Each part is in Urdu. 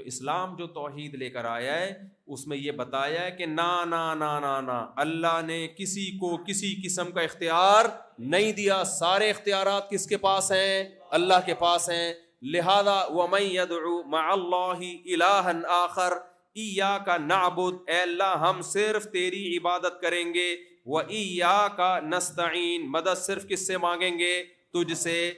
اسلام جو توحید لے کر آیا ہے اس میں یہ بتایا ہے کہ نا نا نا نا نا، اللہ نے کسی کو کسی قسم کا اختیار نہیں دیا، سارے اختیارات کس کے پاس ہیں؟ اللہ کے پاس ہیں۔ لہذا وَمَن يَدْعُ مَعَ اللَّهِ إِلَٰهًا آخر إِيَّاكَ نَعْبُدُ، اے اللہ ہم صرف تیری عبادت کریں گے، وَإِيَّاكَ نَسْتَعِينُ، مدد صرف کس سے مانگیں گے؟ تجھ سے۔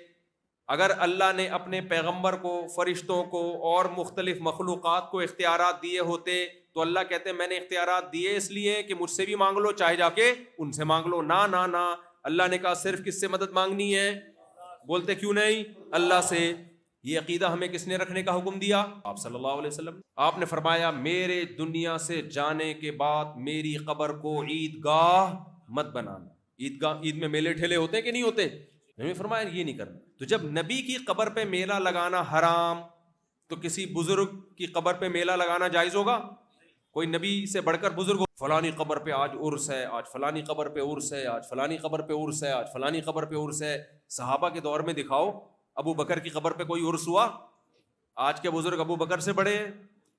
اگر اللہ نے اپنے پیغمبر کو، فرشتوں کو اور مختلف مخلوقات کو اختیارات دیے ہوتے تو اللہ کہتے ہیں میں نے اختیارات دیے اس لیے کہ مجھ سے بھی مانگ لو، چاہے جا کے ان سے مانگ لو۔ نا نا نا، اللہ نے کہا صرف کس سے مدد مانگنی ہے؟ بولتے کیوں نہیں؟ اللہ سے۔ یہ عقیدہ ہمیں کس نے رکھنے کا حکم دیا؟ آپ صلی اللہ علیہ وسلم۔ آپ نے فرمایا میرے دنیا سے جانے کے بعد میری قبر کو عیدگاہ مت بنانا۔ عید میں میلے ٹھیلے ہوتے ہیں کہ نہیں ہوتے؟ نبی فرمایا یہ نہیں کرنا۔ تو جب نبی کی قبر پہ میلہ لگانا حرام تو کسی بزرگ کی قبر پہ میلہ لگانا جائز ہوگا؟ کوئی نبی سے بڑھ کر بزرگ ہو، فلانی قبر پہ آج عرس ہے، آج فلانی قبر پہ عرس ہے، آج فلانی قبر پہ عرس ہے، آج فلانی قبر پہ عرس ہے۔ صحابہ کے دور میں دکھاؤ ابو بکر کی قبر پہ کوئی عرس ہوا؟ آج کے بزرگ ابو بکر سے بڑے ہیں،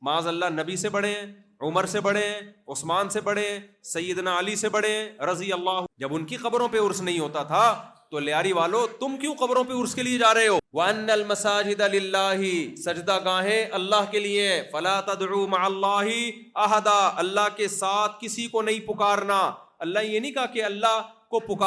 معاذ اللہ نبی سے بڑے ہیں، عمر سے بڑے ہیں، عثمان سے بڑے ہیں، سیدنا علی سے بڑے ہیں رضی اللہ۔ جب ان کی قبروں پہ عرس نہیں ہوتا تھا تو لیاری والو تم کیوں قبروں پہ عرس کے لیے جا رہے ہو؟ وَأَنَّ الْمَسَاجِدَ لِلَّهِ، سجدہ گاہیں اللہ کے لیے، فَلَا تَدْعُوا مَعَ اللَّهِ أَحَدًا، اللہ کے ساتھ کسی کو نہیں پکارنا۔ اللہ یہ نہیں کہا کہ اللہ کو پکار